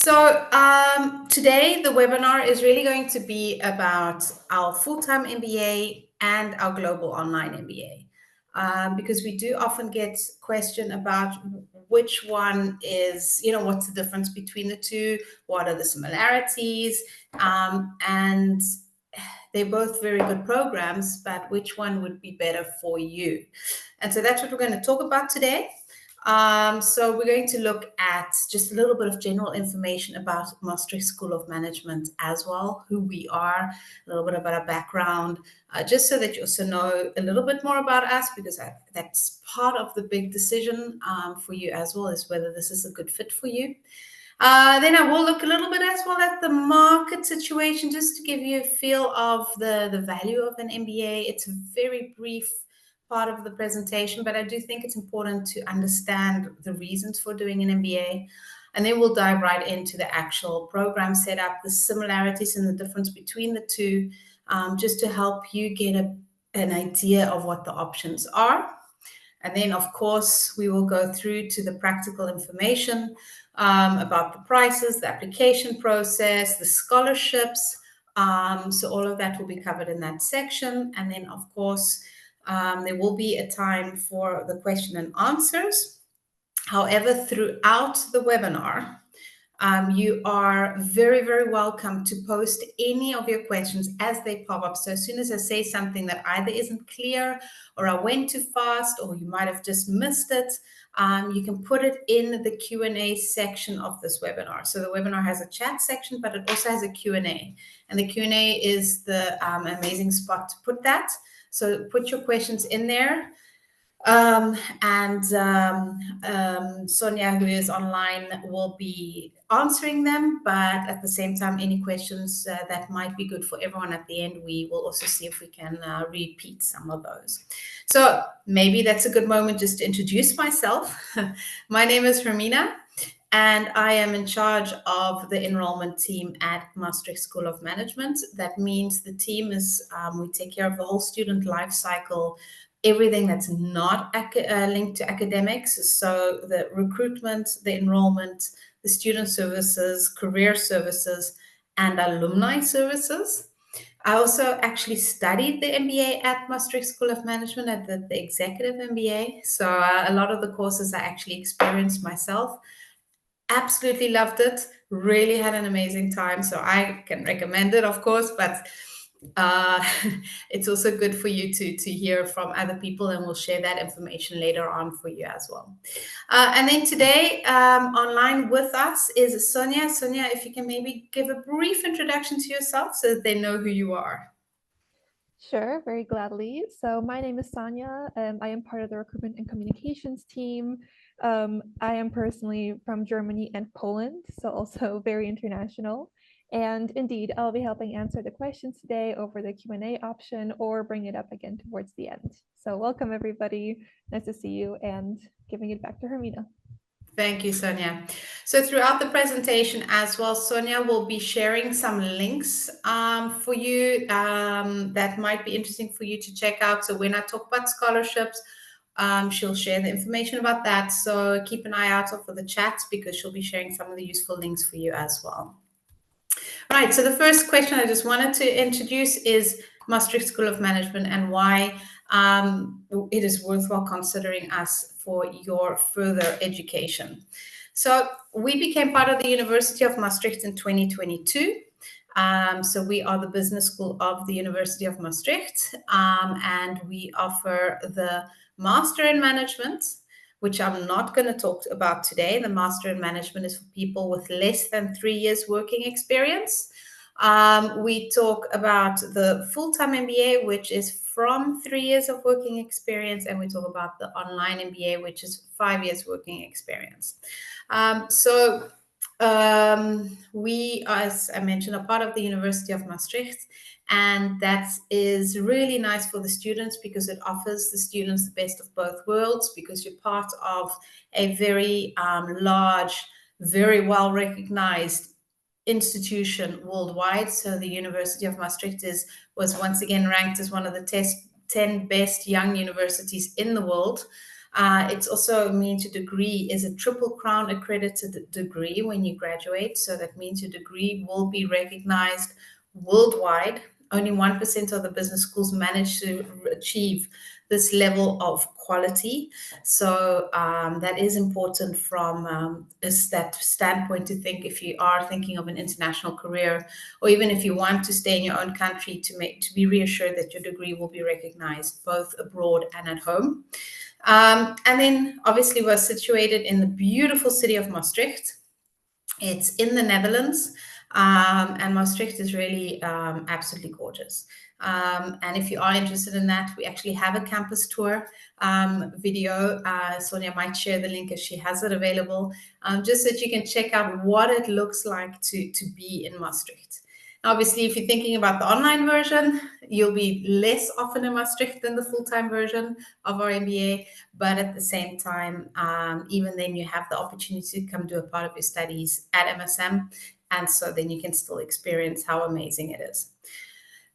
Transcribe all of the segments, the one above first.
Today the webinar is really going to be about our full-time MBA and our global online MBA. Because we do often get question about which one is, what's the difference between the two, what are the similarities, and they're both very good programs, but which one would be better for you? And so that's what we're going to talk about today. So we're going to look at just a little bit of general information about Maastricht School of Management as well, who we are, a little bit about our background, just so that you also know a little bit more about us, because that's part of the big decision for you as well, is whether this is a good fit for you. Then I will look a little bit as well at the market situation, just to give you a feel of the value of an MBA. It's a very brief part of the presentation, but I do think it's important to understand the reasons for doing an MBA. And then we'll dive right into the actual program setup, the similarities and the difference between the two, just to help you get an idea of what the options are. And then, of course, we will go through to the practical information about the prices, the application process, the scholarships. So all of that will be covered in that section. And then, of course, there will be a time for the question and answers. However, throughout the webinar, you are very, very welcome to post any of your questions as they pop up. So as soon as I say something that either isn't clear, or I went too fast, or you might have just missed it, you can put it in the Q&A section of this webinar. So the webinar has a chat section, but it also has a Q&A. And the Q&A is the amazing spot to put that. So put your questions in there. Sonia, who is online, will be answering them, but at the same time, any questions that might be good for everyone at the end, we will also see if we can repeat some of those. So maybe that's a good moment just to introduce myself. My name is Hermina, and I am in charge of the enrollment team at Maastricht School of Management. That means the team is, we take care of the whole student life cycle, everything that's not linked to academics. So the recruitment, the enrollment, the student services, career services, and alumni services. I also actually studied the MBA at Maastricht School of Management, at the executive MBA. So a lot of the courses I actually experienced myself. Absolutely loved it. Really had an amazing time. So I can recommend it, of course, but it's also good for you to hear from other people, and we'll share that information later on for you as well. And then today online with us is Sonia. Sonia, if you can maybe give a brief introduction to yourself so that they know who you are. Sure, very gladly. So my name is Sonia. I am part of the recruitment and communications team. I am personally from Germany and Poland, so also very international. And indeed, I'll be helping answer the questions today over the Q&A option, or bring it up again towards the end. So welcome, everybody. Nice to see you, and giving it back to Hermina. Thank you, Sonia. So throughout the presentation as well, Sonia will be sharing some links for you that might be interesting for you to check out. So when I talk about scholarships, she'll share the information about that. So keep an eye out for the chats, because she'll be sharing some of the useful links for you as well. Right, so the first question I just wanted to introduce is Maastricht School of Management, and why it is worthwhile considering us for your further education. So we became part of the University of Maastricht in 2022. So we are the business school of the University of Maastricht, and we offer the Master in Management, which I'm not going to talk about today. The Master in Management is for people with less than 3 years working experience. We talk about the full-time MBA, which is from 3 years of working experience, and we talk about the online MBA, which is 5 years working experience. We, as I mentioned, are part of the University of Maastricht, and that is really nice for the students, because it offers the students the best of both worlds, because you're part of a very large, very well recognized institution worldwide. So the University of Maastricht was once again ranked as one of the 10 best young universities in the world. It's also means your degree is a Triple Crown accredited degree when you graduate. So that means your degree will be recognized worldwide. Only 1% of the business schools manage to achieve this level of quality. So that is important from that standpoint to think if you are thinking of an international career, or even if you want to stay in your own country, to be reassured that your degree will be recognized both abroad and at home. And then obviously we're situated in the beautiful city of Maastricht. It's in the Netherlands, and Maastricht is really absolutely gorgeous. And if you are interested in that, we actually have a campus tour video. Sonia might share the link if she has it available, just so that you can check out what it looks like to be in Maastricht. Obviously, if you're thinking about the online version, you'll be less often in Maastricht than the full-time version of our MBA. But at the same time, even then you have the opportunity to come do a part of your studies at MSM. And so then you can still experience how amazing it is.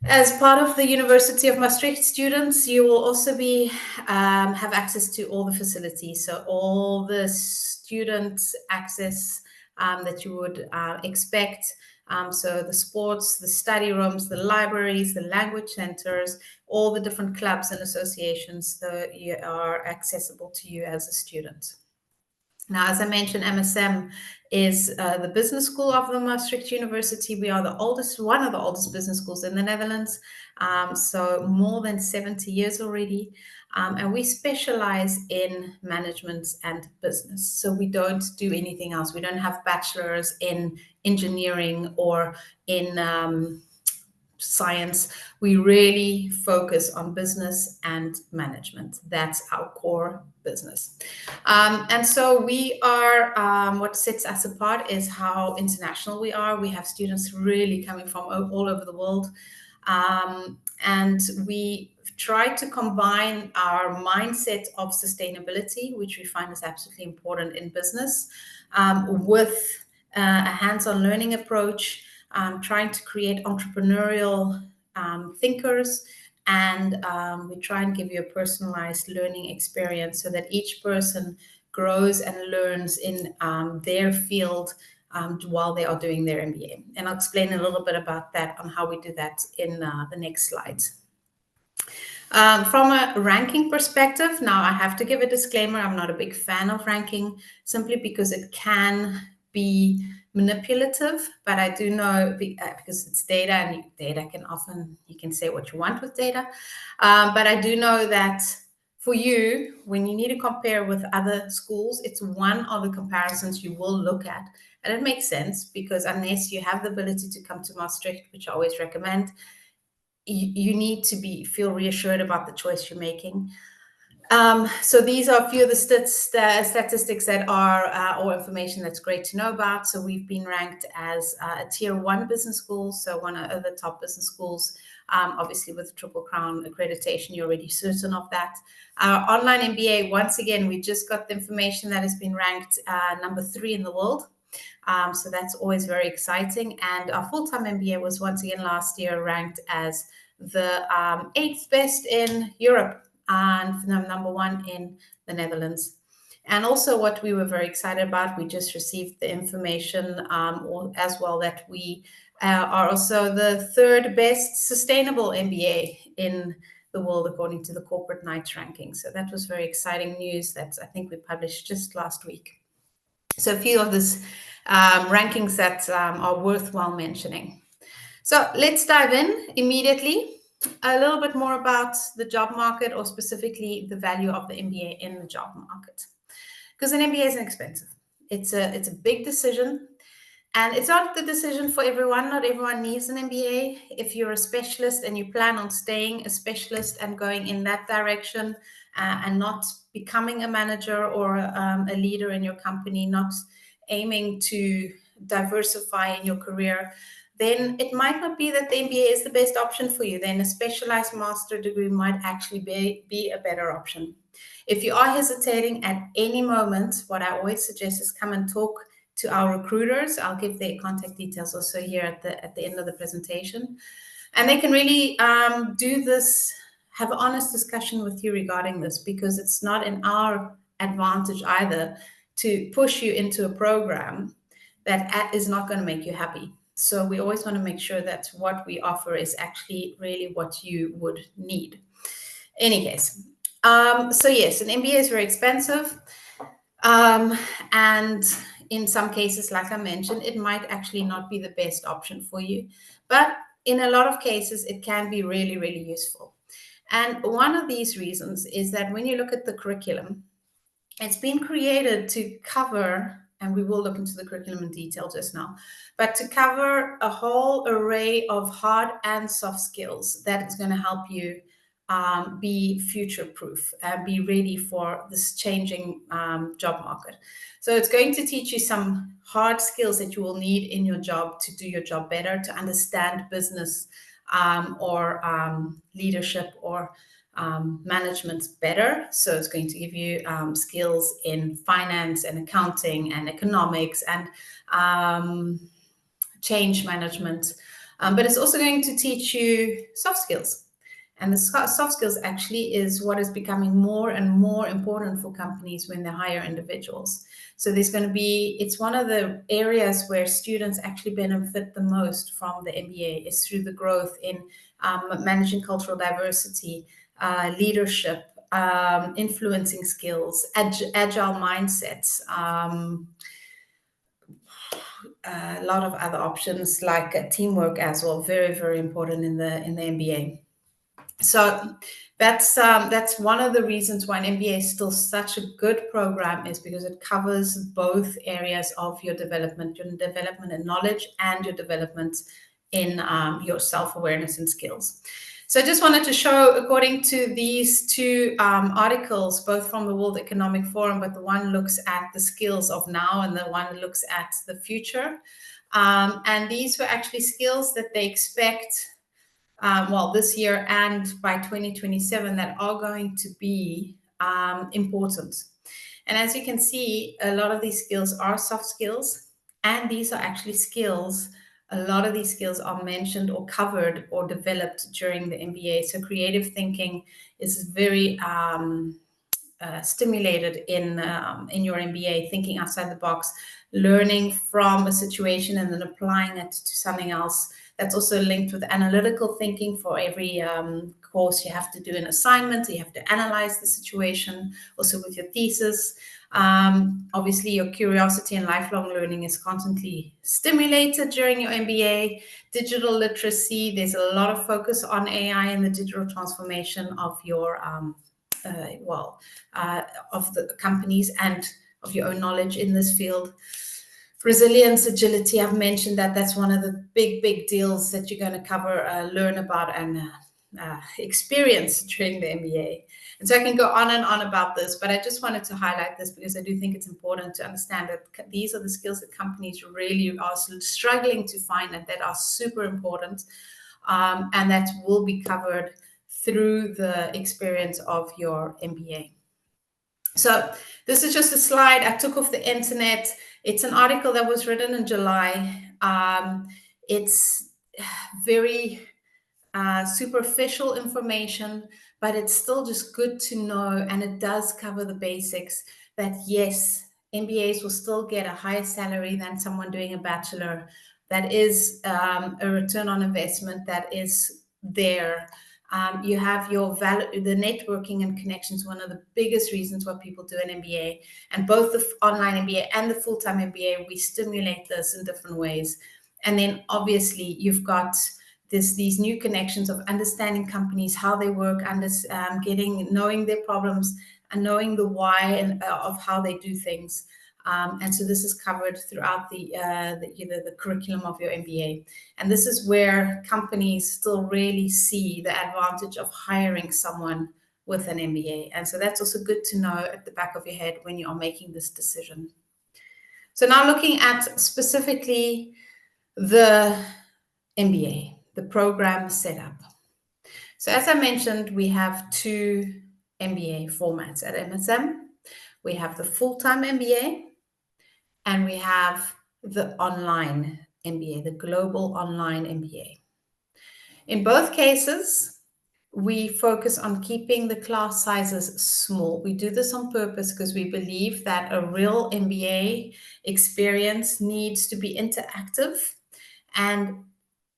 As part of the University of Maastricht students, you will also be have access to all the facilities. So all the student access that you would expect. So the sports, the study rooms, the libraries, the language centers, all the different clubs and associations that are accessible to you as a student. Now, as I mentioned, MSM is the business school of the Maastricht University. We are the oldest, one of the oldest business schools in the Netherlands, so more than 70 years already. And we specialize in management and business. So we don't do anything else. We don't have bachelors in engineering or in science. We really focus on business and management. That's our core business. And so we are, what sets us apart is how international we are. We have students really coming from all over the world. And we try to combine our mindset of sustainability, which we find is absolutely important in business, with a hands-on learning approach, trying to create entrepreneurial thinkers, and we try and give you a personalized learning experience so that each person grows and learns in their field while they are doing their MBA. And I'll explain a little bit about that on how we do that in the next slides. From a ranking perspective, now I have to give a disclaimer, I'm not a big fan of ranking, simply because it can be manipulative, but I do know because it's data, and data can often, you can say what you want with data, but I do know that for you, when you need to compare with other schools, it's one of the comparisons you will look at. And it makes sense because unless you have the ability to come to Maastricht, which I always recommend, you need to feel reassured about the choice you're making. So these are a few of the statistics that are or information that's great to know about. So we've been ranked as a tier 1 business school, so one of the top business schools. Obviously with Triple Crown accreditation, you're already certain of that. Our online MBA, once again, we just got the information that has been ranked number 3 in the world. So that's always very exciting. And our full-time MBA was once again last year ranked as the 8th best in Europe and number 1 in the Netherlands. And also what we were very excited about, we just received the information as well that we are also the 3rd best sustainable MBA in the world according to the Corporate Knights ranking. So that was very exciting news that I think we published just last week. So a few of these rankings that are worthwhile mentioning. So let's dive in immediately. A little bit more about the job market, or specifically the value of the MBA in the job market. Because an MBA is expensive. It's a big decision. And it's not the decision for everyone. Not everyone needs an MBA. If you're a specialist and you plan on staying a specialist and going in that direction and not becoming a manager or a leader in your company, not aiming to diversify in your career, then it might not be that the MBA is the best option for you. Then a specialized master degree might actually be a better option. If you are hesitating at any moment, what I always suggest is come and talk to our recruiters. I'll give their contact details also here at the end of the presentation. And they can really do this have an honest discussion with you regarding this, because it's not in our advantage either to push you into a program that is not going to make you happy. So we always want to make sure that what we offer is actually really what you would need. Any case, so yes, an MBA is very expensive. And in some cases, like I mentioned, it might actually not be the best option for you. But in a lot of cases, it can be really, really useful. And one of these reasons is that when you look at the curriculum, it's been created to cover, and we will look into the curriculum in detail just now, but to cover a whole array of hard and soft skills that is going to help you be future-proof and be ready for this changing job market. So it's going to teach you some hard skills that you will need in your job to do your job better, to understand business or leadership or management better. So it's going to give you skills in finance and accounting and economics and change management. But it's also going to teach you soft skills. And the soft skills actually is what is becoming more and more important for companies when they hire individuals. So there's going to be, it's one of the areas where students actually benefit the most from the MBA, is through the growth in managing cultural diversity, leadership, influencing skills, agile mindsets, a lot of other options like teamwork as well. Very, very important in the MBA. So that's one of the reasons why an MBA is still such a good program, is because it covers both areas of your development in knowledge and your development in your self-awareness and skills. So I just wanted to show, according to these two articles, both from the World Economic Forum, but the one looks at the skills of now and the one looks at the future. And these were actually skills that they expect this year and by 2027 that are going to be important. And as you can see, a lot of these skills are soft skills, and these are actually skills. A lot of these skills are mentioned or covered or developed during the MBA. So creative thinking is very stimulated in your MBA, thinking outside the box, learning from a situation and then applying it to something else. That's also linked with analytical thinking. For every course, you have to do an assignment. You have to analyze the situation, also with your thesis. Obviously, your curiosity and lifelong learning is constantly stimulated during your MBA. Digital literacy, there's a lot of focus on AI and the digital transformation of your of the companies and of your own knowledge in this field. Resilience, agility, I've mentioned that. That's one of the big deals that you're going to cover, learn about, and experience during the MBA. And so I can go on and on about this, but I just wanted to highlight this because I do think it's important to understand that these are the skills that companies really are struggling to find and that are super important, and that will be covered through the experience of your MBA. So this is just a slide I took off the internet. It's an article that was written in July. It's very superficial information, but it's still just good to know, and it does cover the basics that yes, MBAs will still get a higher salary than someone doing a bachelor. That is a return on investment that is there. You have your value, the networking and connections, one of the biggest reasons why people do an MBA. And both the online MBA and the full-time MBA, we stimulate this in different ways. And then obviously you've got these new connections of understanding companies, how they work, knowing their problems and knowing the why of how they do things. And so this is covered throughout the curriculum of your MBA. And this is where companies still really see the advantage of hiring someone with an MBA. And so that's also good to know at the back of your head when you are making this decision. So now looking at specifically the MBA, the program setup. So as I mentioned, we have two MBA formats at MSM. We have the full-time MBA, and we have the online MBA, the Global Online MBA. In both cases, we focus on keeping the class sizes small. We do this on purpose because we believe that a real MBA experience needs to be interactive. And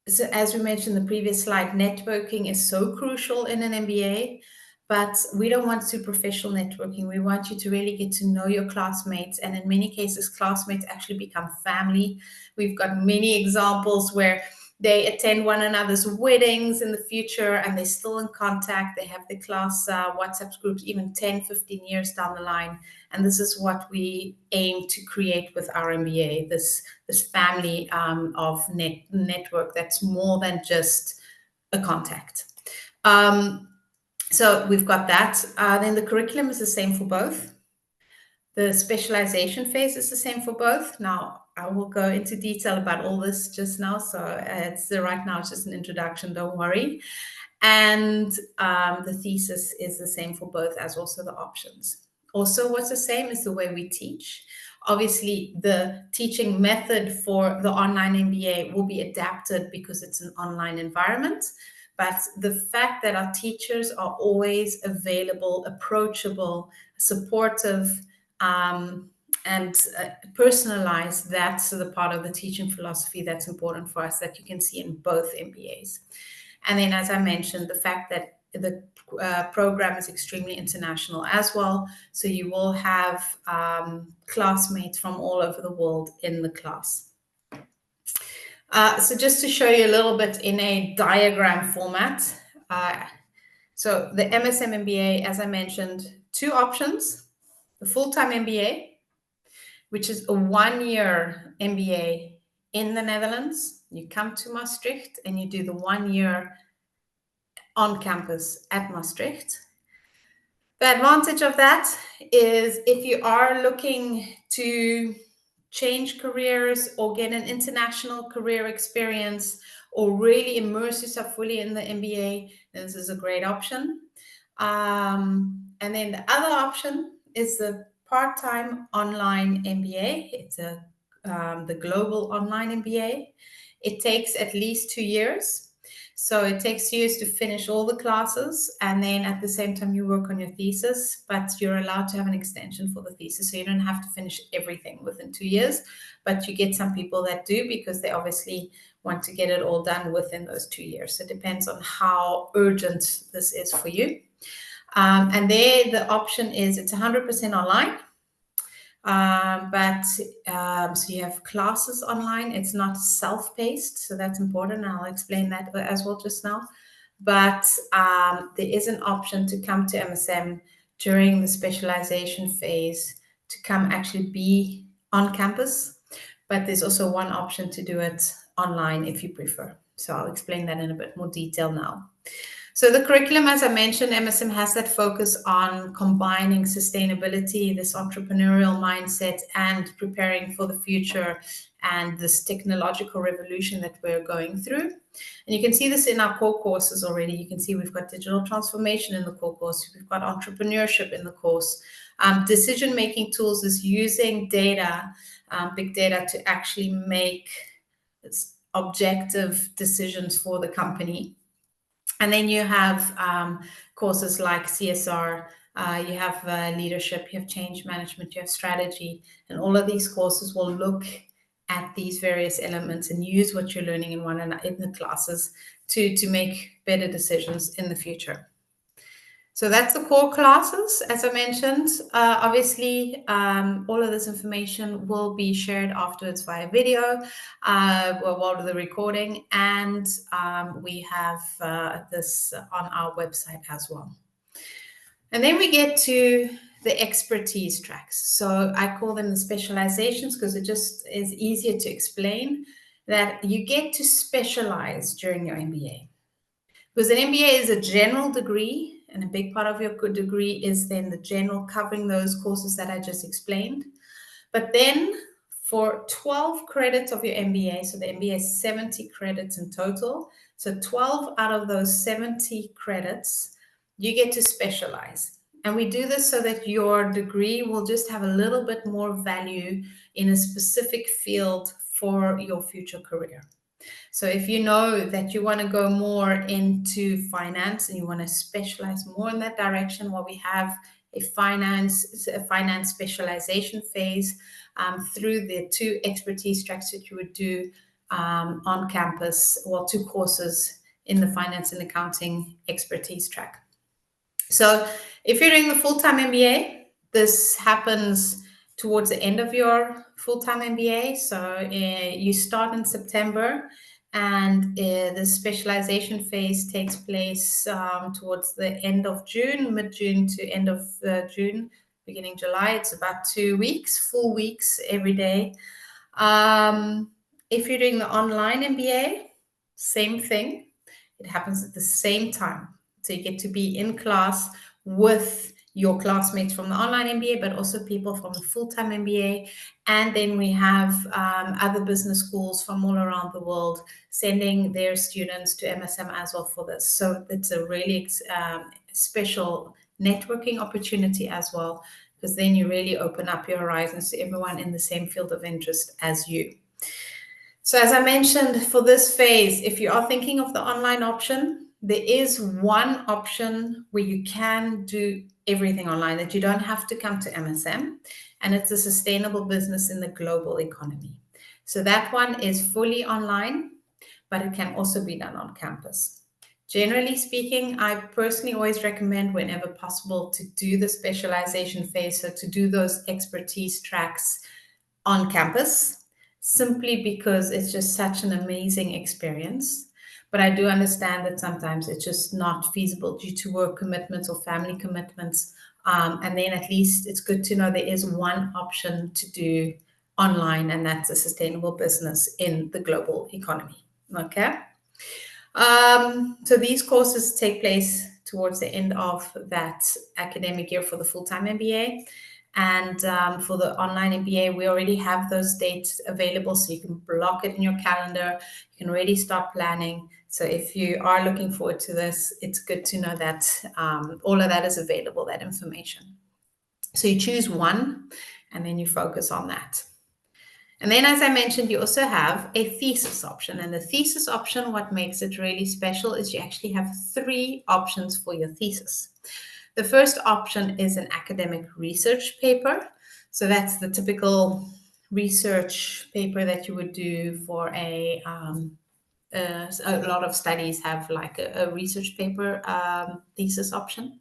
so, as we mentioned in the previous slide, networking is so crucial in an MBA, but we don't want superficial networking. We want you to really get to know your classmates. And in many cases, classmates actually become family. We've got many examples where they attend one another's weddings in the future and they're still in contact. They have the class WhatsApp groups even 10, 15 years down the line. And this is what we aim to create with our MBA, this family of network that's more than just a contact. So we've got that. Then the curriculum is the same for both. The specialization phase is the same for both. Now, I will go into detail about all this just now. So right now it's just an introduction, don't worry. And the thesis is the same for both, as also the options. Also, what's the same is the way we teach. Obviously, the teaching method for the online MBA will be adapted because it's an online environment. But the fact that our teachers are always available, approachable, supportive, and personalized, that's the part of the teaching philosophy that's important for us, that you can see in both MBAs. And then, as I mentioned, the fact that the program is extremely international as well. So you will have classmates from all over the world in the class. So just to show you a little bit in a diagram format. So the MSM MBA, as I mentioned, two options. The full-time MBA, which is a 1-year MBA in the Netherlands. You come to Maastricht and you do the 1 year on campus at Maastricht. The advantage of that is if you are looking to change careers or get an international career experience or really immerse yourself fully in the MBA, then this is a great option. And then the other option is the part-time online MBA. It's the Global Online MBA. It takes at least 2 years. So it takes years to finish all the classes, and then at the same time you work on your thesis, but you're allowed to have an extension for the thesis. So you don't have to finish everything within 2 years, but you get some people that do because they obviously want to get it all done within those 2 years. So it depends on how urgent this is for you. And there the option is it's 100% online. So you have classes online. It's not self-paced, so that's important. I'll explain that as well just now. But there is an option to come to MSM during the specialization phase to come actually be on campus. But there's also one option to do it online if you prefer. So I'll explain that in a bit more detail now. So the curriculum, as I mentioned, MSM has that focus on combining sustainability, this entrepreneurial mindset, and preparing for the future and this technological revolution that we're going through. And you can see this in our core courses already. You can see we've got digital transformation in the core course. We've got entrepreneurship in the course. Decision-making tools is using data, big data, to actually make objective decisions for the company. And then you have courses like CSR, you have leadership, you have change management, you have strategy, and all of these courses will look at these various elements and use what you're learning in the classes to make better decisions in the future. So that's the core classes, as I mentioned. Obviously, all of this information will be shared afterwards via video while the recording, and we have this on our website as well. And then we get to the expertise tracks. So I call them the specializations because it just is easier to explain that you get to specialize during your MBA. Because an MBA is a general degree, and a big part of your degree is then the general covering those courses that I just explained. But then for 12 credits of your MBA, so the MBA is 70 credits in total. So 12 out of those 70 credits, you get to specialize. And we do this so that your degree will just have a little bit more value in a specific field for your future career. So if you know that you want to go more into finance and you want to specialize more in that direction, well, we have a finance specialization phase through the 2 expertise tracks that you would do on campus, well, 2 courses in the finance and accounting expertise track. So if you're doing the full-time MBA, this happens towards the end of your full-time MBA. So you start in September, and the specialization phase takes place towards the end of June, mid-June to end of June, beginning July. It's about 2 weeks, full weeks every day. If you're doing the online MBA, same thing. It happens at the same time. So you get to be in class with your classmates from the online MBA, but also people from the full-time MBA. And then we have other business schools from all around the world sending their students to MSM as well for this. So it's a really special networking opportunity as well, because then you really open up your horizons to everyone in the same field of interest as you. So as I mentioned, for this phase, if you are thinking of the online option, there is one option where you can do everything online, that you don't have to come to MSM, and it's a sustainable business in the global economy. So that one is fully online, but it can also be done on campus. Generally speaking, I personally always recommend, whenever possible, to do the specialization phase, so to do those expertise tracks on campus, simply because it's just such an amazing experience. But I do understand that sometimes it's just not feasible due to work commitments or family commitments. And then at least it's good to know there is one option to do online, and that's a sustainable business in the global economy. Okay. So these courses take place towards the end of that academic year for the full-time MBA. And for the online MBA, we already have those dates available, so you can block it in your calendar. You can already start planning. So if you are looking forward to this, it's good to know that all of that is available, that information. So you choose one, and then you focus on that. And then, as I mentioned, you also have a thesis option. And the thesis option, what makes it really special is you actually have 3 options for your thesis. The first option is an academic research paper. So that's the typical research paper that you would do for a lot of studies have like a research paper thesis option.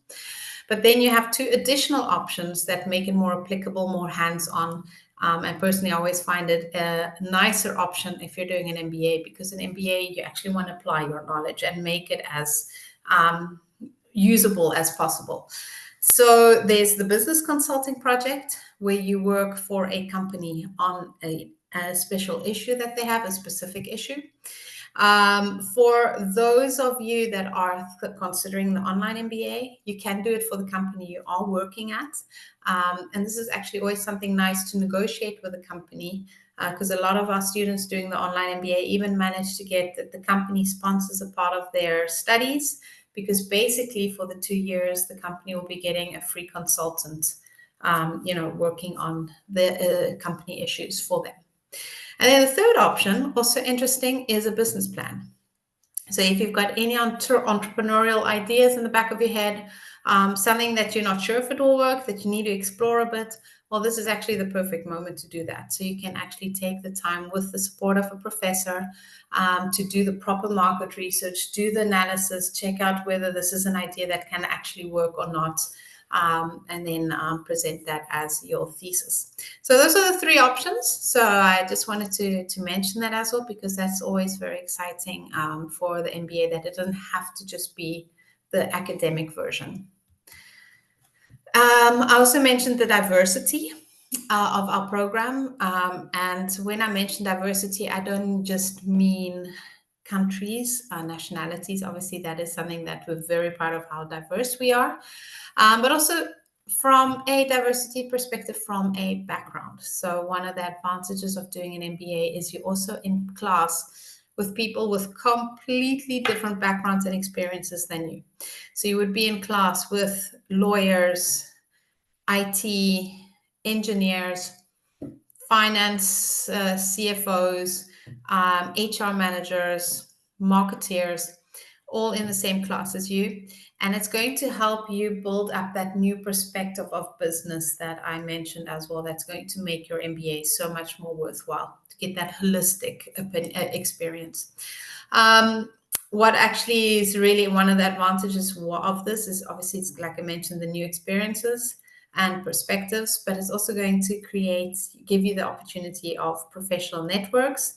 But then you have 2 additional options that make it more applicable, more hands-on. And personally, I always find it a nicer option if you're doing an MBA, because an MBA, you actually want to apply your knowledge and make it as usable as possible. So there's the business consulting project, where you work for a company on a special issue that they have, a specific issue. For those of you that are considering the online MBA, you can do it for the company you are working at. And this is actually always something nice to negotiate with the company, because a lot of our students doing the online MBA even manage to get that the company sponsors a part of their studies, because basically for the 2 years, the company will be getting a free consultant, working on the company issues for them. And then the third option, also interesting, is a business plan. So if you've got any entrepreneurial ideas in the back of your head, something that you're not sure if it will work, that you need to explore a bit, well, this is actually the perfect moment to do that. So you can actually take the time with the support of a professor to do the proper market research, do the analysis, check out whether this is an idea that can actually work or not, and then present that as your thesis. So those are the 3 options. So I just wanted to mention that as well, because that's always very exciting for the MBA, that it doesn't have to just be the academic version. I also mentioned the diversity of our program. And when I mention diversity, I don't just mean countries, nationalities. Obviously, that is something that we're very proud of, how diverse we are. But also from a diversity perspective, from a background. So one of the advantages of doing an MBA is you're also in class with people with completely different backgrounds and experiences than you. So you would be in class with lawyers, IT, engineers, finance, CFOs, HR managers, marketeers, all in the same class as you. And it's going to help you build up that new perspective of business that I mentioned as well. That's going to make your MBA so much more worthwhile, to get that holistic experience. What actually is really one of the advantages of this is, obviously, it's like I mentioned, the new experiences and perspectives, but it's also going to give you the opportunity of professional networks.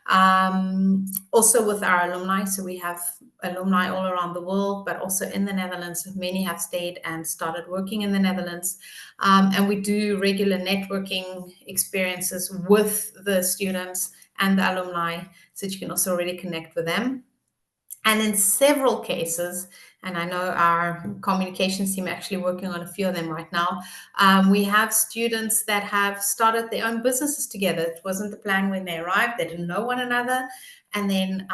Also with our alumni, so we have alumni all around the world, but also in the Netherlands. Many have stayed and started working in the Netherlands. And we do regular networking experiences with the students and the alumni, so that you can also really connect with them. And in several cases, and I know our communications team actually working on a few of them right now, we have students that have started their own businesses together. It wasn't the plan when they arrived. They didn't know one another. And then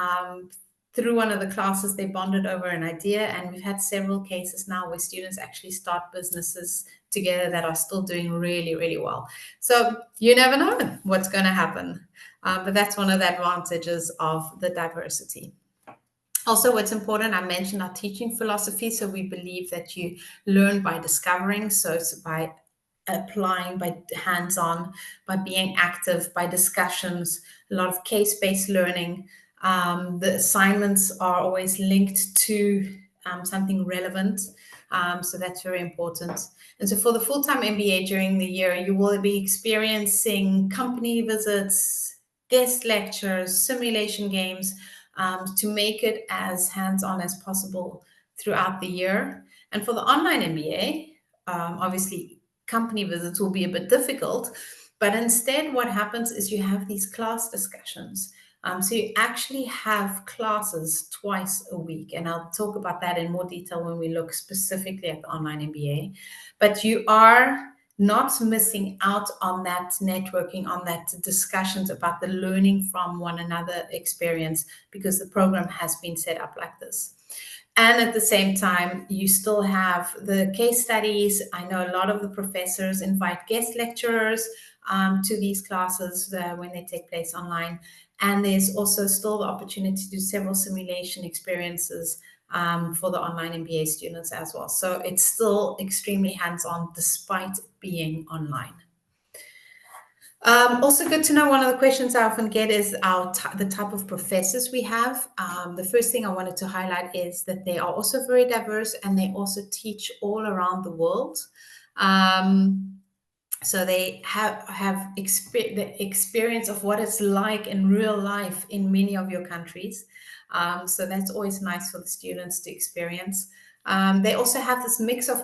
through one of the classes, they bonded over an idea. And we've had several cases now where students actually start businesses together that are still doing really, really well. So you never know what's going to happen. But that's one of the advantages of the diversity. Also, what's important, I mentioned our teaching philosophy. So we believe that you learn by discovering. So it's by applying, by hands-on, by being active, by discussions, a lot of case-based learning. The assignments are always linked to something relevant. So that's very important. And so for the full-time MBA during the year, you will be experiencing company visits, guest lectures, simulation games, to make it as hands-on as possible throughout the year. And for the online MBA, obviously company visits will be a bit difficult, but instead what happens is you have these class discussions. So you actually have classes twice a week, and I'll talk about that in more detail when we look specifically at the online MBA. But you are not missing out on that networking, on that discussions about the learning from one another experience, because the program has been set up like this. And at the same time, you still have the case studies. I know a lot of the professors invite guest lecturers to these classes when they take place online. And there's also still the opportunity to do several simulation experiences for the online MBA students as well. So it's still extremely hands-on despite being online. Also good to know, one of the questions I often get is the type of professors we have. The first thing I wanted to highlight is that they are also very diverse, and they also teach all around the world. So they have the experience of what it's like in real life in many of your countries. So that's always nice for the students to experience. They also have this mix of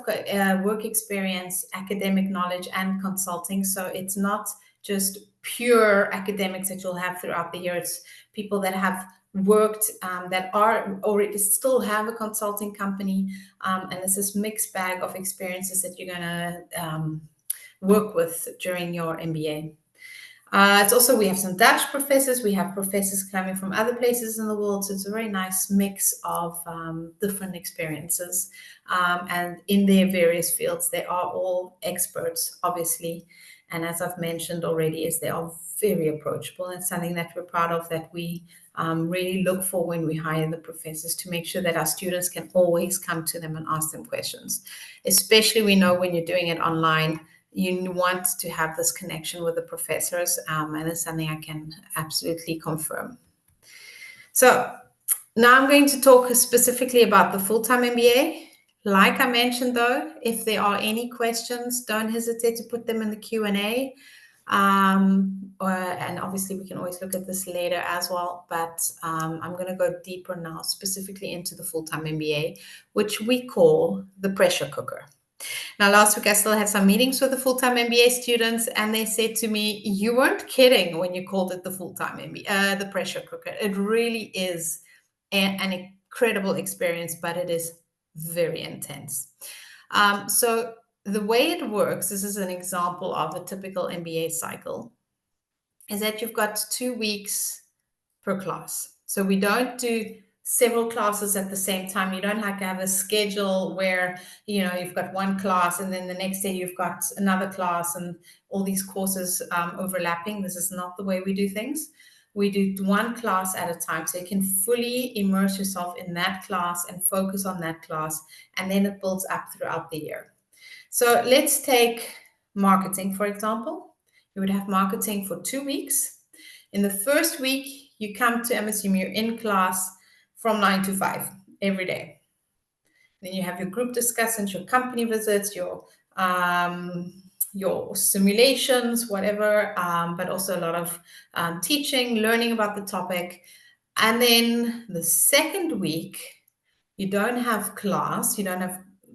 work experience, academic knowledge, and consulting. So it's not just pure academics that you'll have throughout the year. It's people that have worked, that are already still have a consulting company. And it's this mixed bag of experiences that you're going to work with during your MBA. It's also, we have some Dutch professors, we have professors coming from other places in the world, so it's a very nice mix of different experiences. And in their various fields, they are all experts, obviously. And as I've mentioned already, is they are very approachable, and something that we're proud of, that we really look for when we hire the professors, to make sure that our students can always come to them and ask them questions. Especially, we know when you're doing it online, you want to have this connection with the professors, and it's something I can absolutely confirm. So now I'm going to talk specifically about the full-time MBA. Like I mentioned, though, if there are any questions, don't hesitate to put them in the Q&A. And obviously we can always look at this later as well, but I'm going to go deeper now, specifically into the full-time MBA, which we call the pressure cooker. Now, last week I still had some meetings with the full-time MBA students, and they said to me, you weren't kidding when you called it the full-time MBA, the pressure cooker. It really is an incredible experience, but it is very intense. So the way it works, this is an example of a typical MBA cycle, is that you've got 2 weeks per class. So we don't do several classes at the same time. You don't like to have a schedule where, you've got one class and then the next day you've got another class and all these courses overlapping. This is not the way we do things. We do one class at a time, so you can fully immerse yourself in that class and focus on that class, and then it builds up throughout the year. So let's take marketing, for example. You would have marketing for 2 weeks. In the first week, you come to MSUM, you're in class from 9 to 5 every day. Then you have your group discussions, your company visits, your simulations, whatever, but also a lot of teaching, learning about the topic. And then the second week, you don't have class,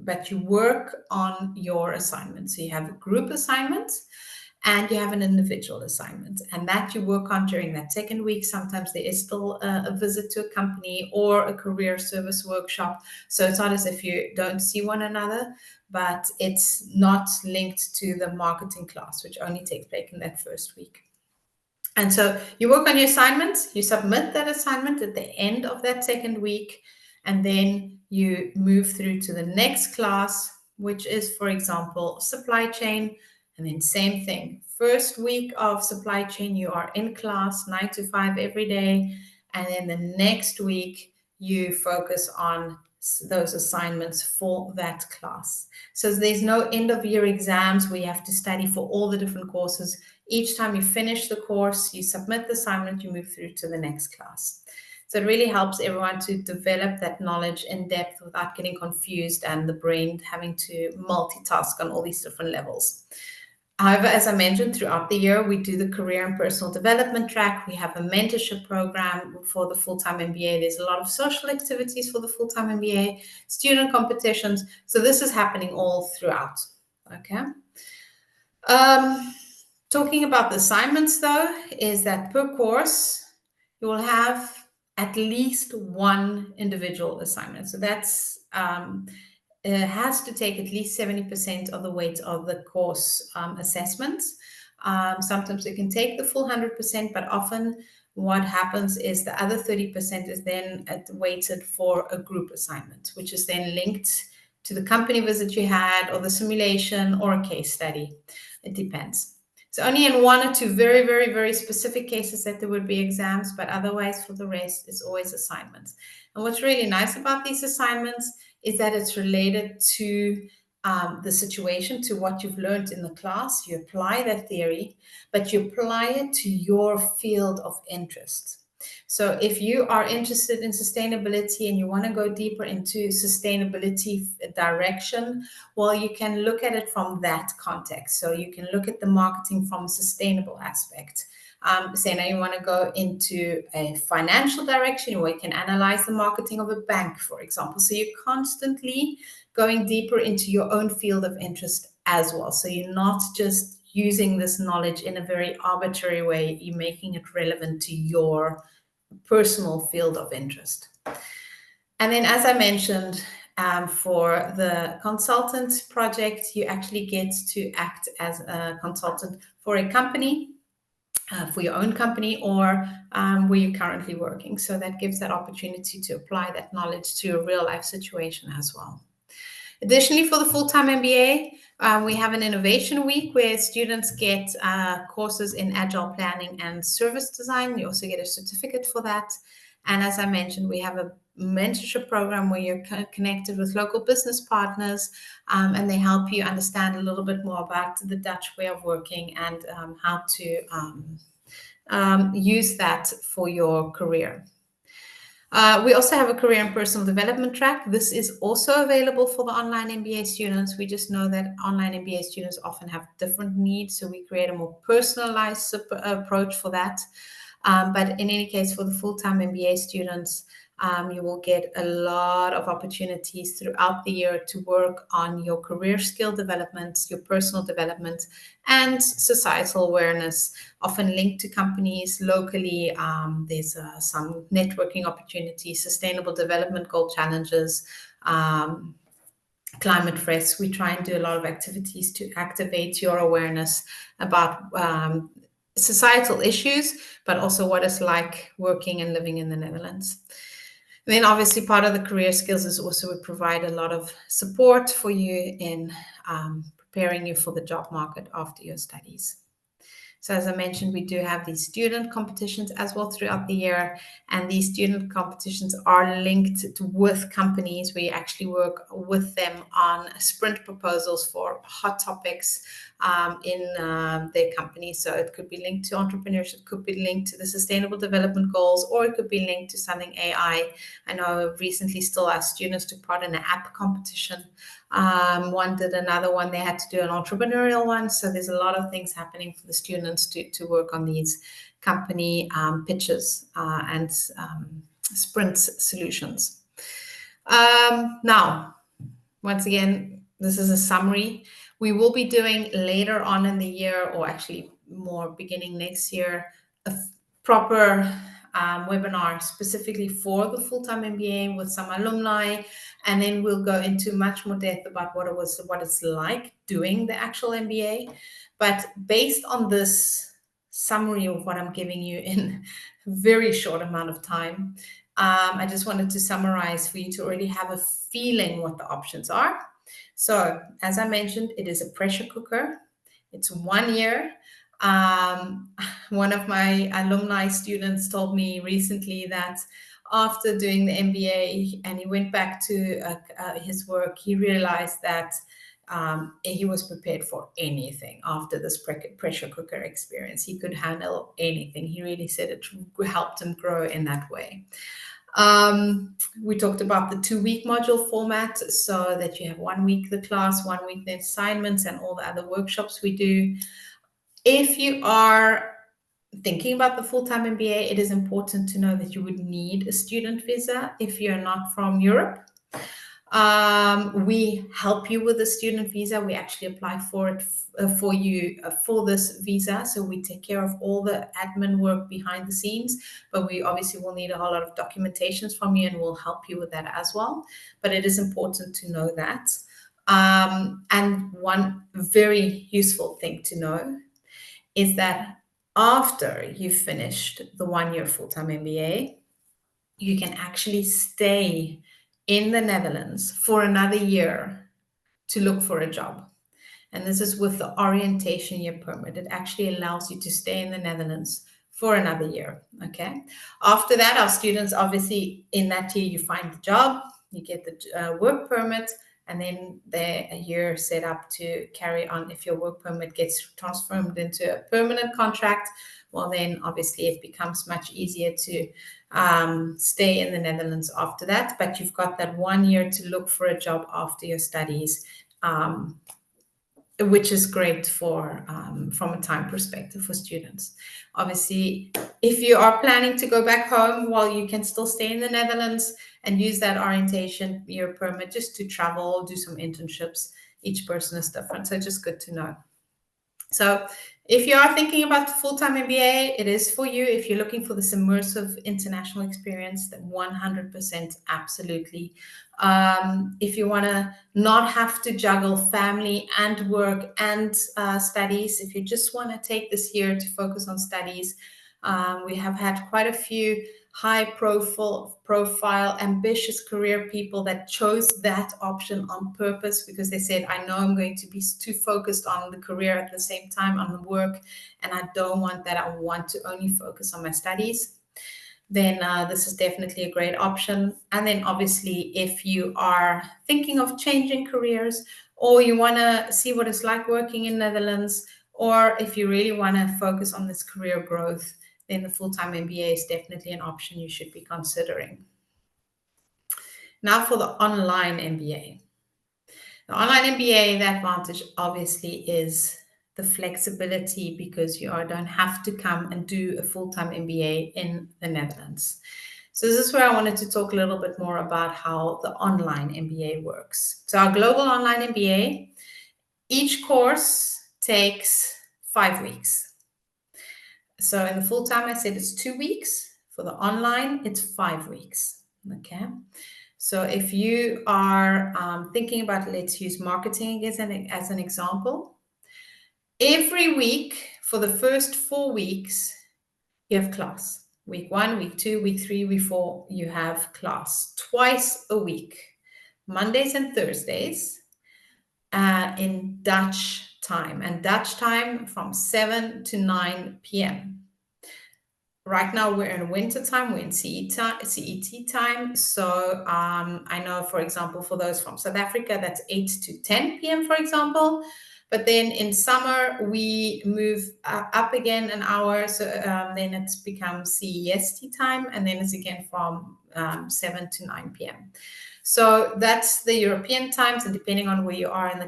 but you work on your assignment. So you have a group assignment and you have an individual assignment, and that you work on during that second week. Sometimes there is still a visit to a company or a career service workshop. So it's not as if you don't see one another, but it's not linked to the marketing class, which only takes place in that first week. And so you work on your assignments, you submit that assignment at the end of that second week, and then you move through to the next class, which is, for example, supply chain. And then same thing. First week of supply chain, you are in class 9 to 5 every day. And then the next week, you focus on those assignments for that class. So there's no end of year exams where you have to study for all the different courses. Each time you finish the course, you submit the assignment, you move through to the next class. So it really helps everyone to develop that knowledge in depth without getting confused and the brain having to multitask on all these different levels. However, as I mentioned, throughout the year, we do the career and personal development track. We have a mentorship program for the full-time MBA. There's a lot of social activities for the full-time MBA, student competitions. So this is happening all throughout, okay? Talking about the assignments, though, is that per course, you will have at least one individual assignment. So that's has to take at least 70% of the weight of the course assessments. Sometimes it can take the full 100%, but often what happens is the other 30% is then weighted for a group assignment, which is then linked to the company visit you had or the simulation or a case study. It depends. So only in one or two very, very, very specific cases that there would be exams, but otherwise for the rest, it's always assignments. And what's really nice about these assignments is that it's related to the situation, to what you've learned in the class. You apply that theory, but you apply it to your field of interest. So if you are interested in sustainability and you want to go deeper into sustainability direction, well, you can look at it from that context. So you can look at the marketing from a sustainable aspect. Say now you want to go into a financial direction, or you can analyze the marketing of a bank, for example. So you're constantly going deeper into your own field of interest as well. So you're not just using this knowledge in a very arbitrary way, you're making it relevant to your personal field of interest. And then, as I mentioned, for the consultant project, you actually get to act as a consultant for a company, for your own company, or where you're currently working. So that gives that opportunity to apply that knowledge to a real life situation as well. Additionally, for the full-time MBA, we have an innovation week where students get courses in agile planning and service design. You also get a certificate for that. And as I mentioned, we have a mentorship program where you're connected with local business partners, and they help you understand a little bit more about the Dutch way of working and how to use that for your career. We also have a career and personal development track. This is also available for the online MBA students. We just know that online MBA students often have different needs, so we create a more personalized approach for that. But in any case, for the full-time MBA students, you will get a lot of opportunities throughout the year to work on your career skill development, your personal development, and societal awareness, often linked to companies locally. There's some networking opportunities, sustainable development goal challenges, climate risks. We try and do a lot of activities to activate your awareness about societal issues, but also what it's like working and living in the Netherlands. And then obviously part of the career skills is also we provide a lot of support for you in preparing you for the job market after your studies. So as I mentioned, we do have these student competitions as well throughout the year. And these student competitions are linked with companies. We actually work with them on sprint proposals for hot topics in their company. So it could be linked to entrepreneurship, could be linked to the sustainable development goals, or it could be linked to something AI. I know recently still our students took part in an app competition. One did another one. They had to do an entrepreneurial one. So there's a lot of things happening for the students to work on these company pitches and sprint solutions. Now, once again, this is a summary. We will be doing later on in the year, or actually more beginning next year, a proper webinar specifically for the full-time MBA with some alumni, and then we'll go into much more depth about what it's like doing the actual MBA. But based on this summary of what I'm giving you in a very short amount of time, I just wanted to summarize for you to already have a feeling what the options are. So, as I mentioned, it is a pressure cooker. It's 1 year. One of my alumni students told me recently that after doing the MBA and he went back to his work, he realized that he was prepared for anything after this pressure cooker experience. He could handle anything. He really said it helped him grow in that way. We talked about the 2-week module format, so that you have 1 week the class, 1 week the assignments, and all the other workshops we do. If you are thinking about the full-time MBA, it is important to know that you would need a student visa if you're not from Europe. We help you with a student visa. We actually apply for it for you for this visa. So we take care of all the admin work behind the scenes, but we obviously will need a whole lot of documentations from you, and we'll help you with that as well. But it is important to know that. And one very useful thing to know is that after you've finished the 1 year full-time MBA, you can actually stay in the Netherlands for another year to look for a job. And this is with the orientation year permit. It actually allows you to stay in the Netherlands for another year, okay? After that, our students, obviously, in that year, you find the job, you get the work permit, and then they're a year set up to carry on. If your work permit gets transformed into a permanent contract, well, then obviously it becomes much easier to stay in the Netherlands after that. But you've got that 1 year to look for a job after your studies, which is great for from a time perspective for students. Obviously, if you are planning to go back home, well, you can still stay in the Netherlands and use that orientation year permit just to travel, do some internships. Each person is different, so just good to know. So if you are thinking about full-time MBA, it is for you. If you're looking for this immersive international experience, then 100% absolutely. If you want to not have to juggle family and work and studies, if you just want to take this year to focus on studies, we have had quite a few high profile, ambitious career people that chose that option on purpose because they said, I know I'm going to be too focused on the career at the same time on the work, and I don't want that. I want to only focus on my studies. Then this is definitely a great option. And then obviously, if you are thinking of changing careers, or you want to see what it's like working in Netherlands, or if you really want to focus on this career growth, then the full-time MBA is definitely an option you should be considering. Now for the online MBA. The online MBA, the advantage obviously is the flexibility because you don't have to come and do a full-time MBA in the Netherlands. So this is where I wanted to talk a little bit more about how the online MBA works. So our Global Online MBA, each course takes 5 weeks. So in the full-time, I said it's 2 weeks. For the online, it's 5 weeks, okay? So if you are thinking about, let's use marketing as an example. Every week for the first 4 weeks, you have class. Week 1, week 2, week 3, week 4, you have class twice a week, Mondays and Thursdays, in Dutch time, and Dutch time from 7 to 9 p.m. Right now we're in winter time, we're in CET time. So I know, for example, for those from South Africa, that's 8 to 10 p.m., for example. But then in summer, we move up again an hour. So then it becomes CEST time, and then it's again from 7 to 9 p.m. So that's the European times, and depending on where you are in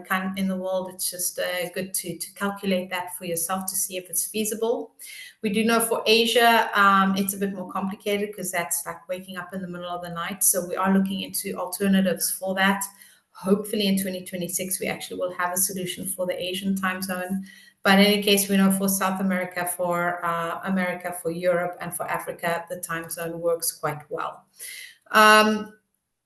the world, it's just good to calculate that for yourself to see if it's feasible. We do know for Asia, it's a bit more complicated because that's like waking up in the middle of the night. So we are looking into alternatives for that. Hopefully in 2026, we actually will have a solution for the Asian time zone. But in any case, we know for South America, for Europe, and for Africa, the time zone works quite well.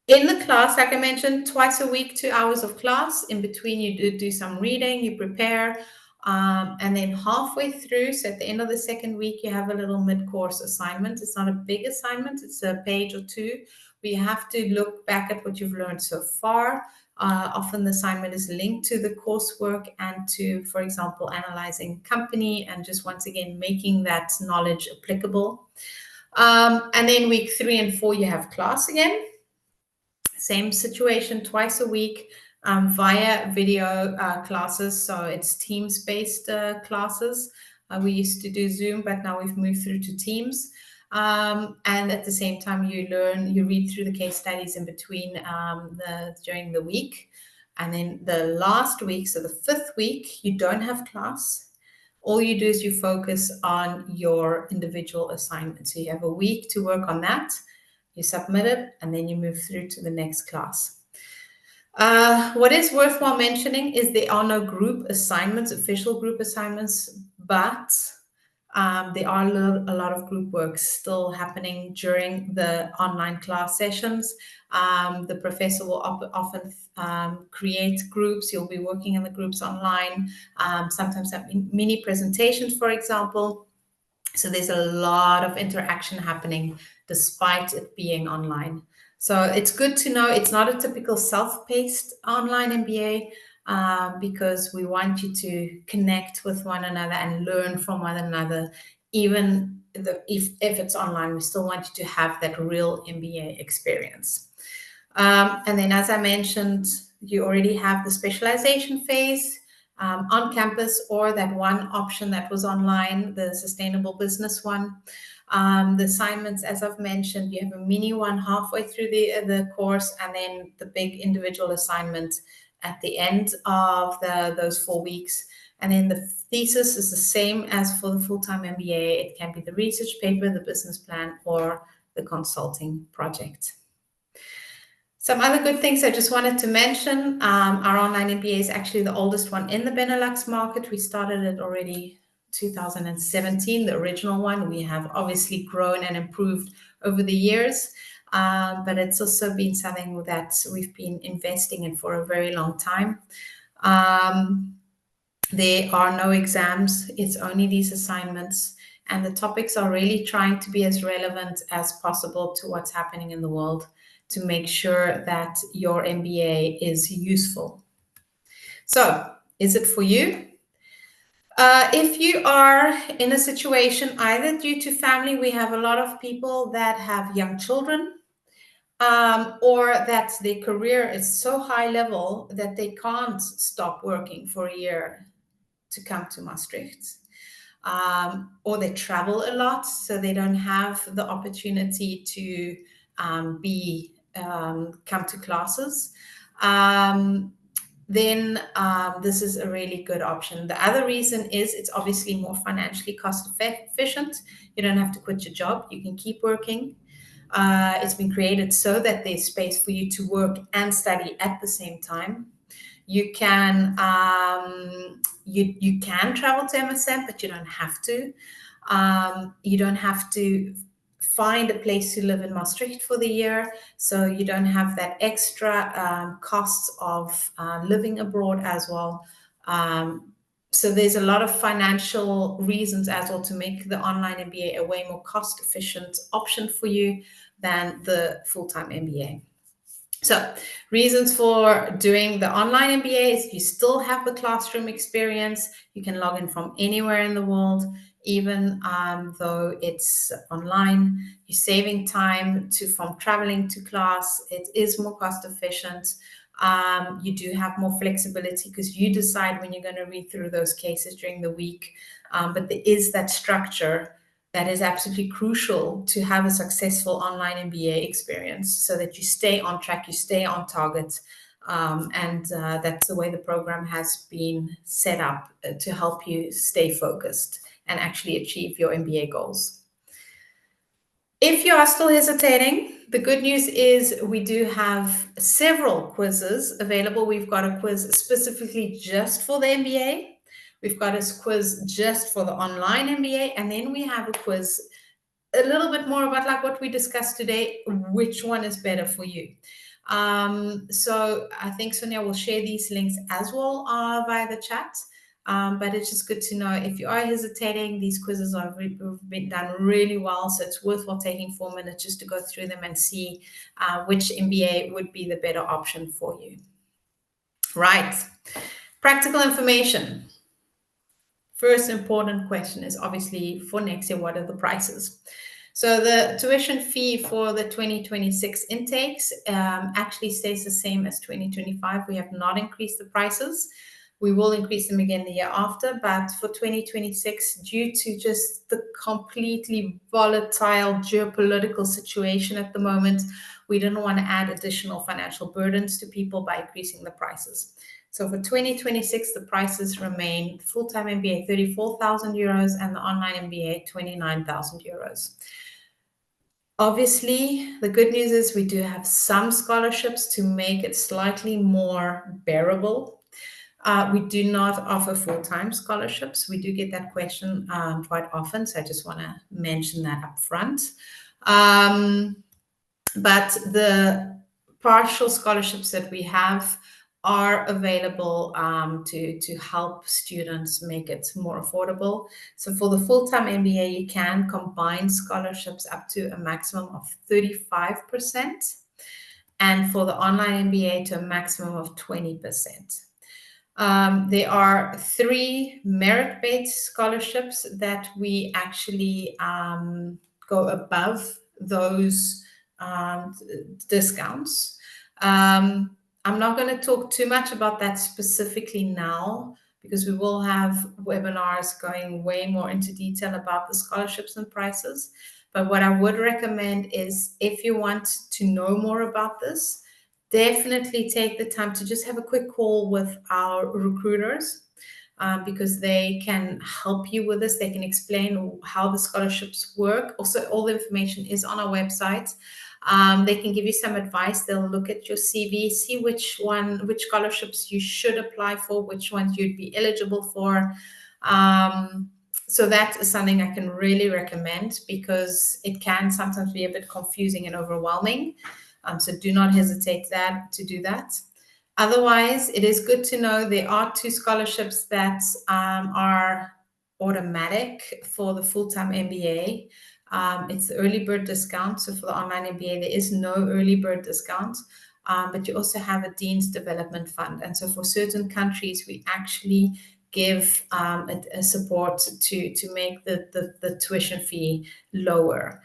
In the class, like I mentioned, twice a week, 2 hours of class. In between, you do some reading, you prepare. And then halfway through, so at the end of the second week, you have a little mid-course assignment. It's not a big assignment. It's a page or two. We have to look back at what you've learned so far. Often the assignment is linked to the coursework and to, for example, analyzing company and just once again making that knowledge applicable. And then week 3 and 4, you have class again. Same situation, twice a week via video classes. So it's Teams-based classes. We used to do Zoom, but now we've moved through to Teams. And at the same time, you read through the case studies in between during the week. And then the last week, so the 5th week, you don't have class. All you do is you focus on your individual assignment. So you have a week to work on that. You submit it, and then you move through to the next class. What is worthwhile mentioning is there are no group assignments, official group assignments, but there are a lot of group work still happening during the online class sessions. The professor will often create groups. You'll be working in the groups online, sometimes have mini presentations, for example. So there's a lot of interaction happening despite it being online. So it's good to know it's not a typical self-paced online MBA because we want you to connect with one another and learn from one another. Even if it's online, we still want you to have that real MBA experience. And then, as I mentioned, you already have the specialization phase. On campus, or that one option that was online, the sustainable business one. The assignments, as I've mentioned, you have a mini one halfway through the course, and then the big individual assignment at the end of those 4 weeks. And then the thesis is the same as for the full-time MBA. It can be the research paper, the business plan, or the consulting project. Some other good things I just wanted to mention. Our online MBA is actually the oldest one in the Benelux market. We started it already 2017, the original one. We have obviously grown and improved over the years, but it's also been something that we've been investing in for a very long time. There are no exams. It's only these assignments. And the topics are really trying to be as relevant as possible to what's happening in the world, to make sure that your MBA is useful. So, is it for you? If you are in a situation either due to family, we have a lot of people that have young children, or that their career is so high level that they can't stop working for a year to come to Maastricht. Or they travel a lot, so they don't have the opportunity to come to classes, then this is a really good option. The other reason is it's obviously more financially cost efficient. You don't have to quit your job. You can keep working. It's been created so that there's space for you to work and study at the same time. You can you can travel to MSM, but you don't have to. You don't have to find a place to live in Maastricht for the year, so you don't have that extra costs of living abroad as well. So there's a lot of financial reasons as well to make the online MBA a way more cost-efficient option for you than the full-time MBA. So reasons for doing the online MBA is you still have the classroom experience. You can log in from anywhere in the world, even though it's online. You're saving time from traveling to class. It is more cost efficient. You do have more flexibility because you decide when you're going to read through those cases during the week. But there is that structure that is absolutely crucial to have a successful online MBA experience so that you stay on track, you stay on target. And that's the way the program has been set up to help you stay focused and actually achieve your MBA goals. If you are still hesitating, the good news is we do have several quizzes available. We've got a quiz specifically just for the MBA. We've got a quiz just for the online MBA. And then we have a quiz a little bit more about like what we discussed today, which one is better for you. So I think Sonia will share these links as well via the chat. But it's just good to know if you are hesitating, these quizzes have been done really well. So it's worthwhile taking 4 minutes just to go through them and see which MBA would be the better option for you. Right. Practical information. First important question is obviously for next year, what are the prices? So the tuition fee for the 2026 intakes actually stays the same as 2025. We have not increased the prices. We will increase them again the year after, but for 2026, due to just the completely volatile geopolitical situation at the moment, we didn't want to add additional financial burdens to people by increasing the prices. So for 2026, the prices remain full-time MBA 34,000 euros and the online MBA 29,000 euros. Obviously, the good news is we do have some scholarships to make it slightly more bearable. We do not offer full-time scholarships. We do get that question quite often, so I just want to mention that up front. But the partial scholarships that we have are available to help students make it more affordable. So for the full-time MBA, you can combine scholarships up to a maximum of 35%, and for the online MBA to a maximum of 20%. There are 3 merit-based scholarships that we actually go above those discounts. I'm not going to talk too much about that specifically now because we will have webinars going way more into detail about the scholarships and prices. But what I would recommend is if you want to know more about this, definitely take the time to just have a quick call with our recruiters because they can help you with this. They can explain how the scholarships work. Also, all the information is on our website. They can give you some advice. They'll look at your CV, see which scholarships you should apply for, which ones you'd be eligible for. So that is something I can really recommend because it can sometimes be a bit confusing and overwhelming. So do not hesitate to do that. Otherwise, it is good to know there are 2 scholarships that are automatic for the full-time MBA. It's the early bird discount. So for the online MBA, there is no early bird discount, but you also have a Dean's Development Fund. And so for certain countries, we actually give a support to make the tuition fee lower.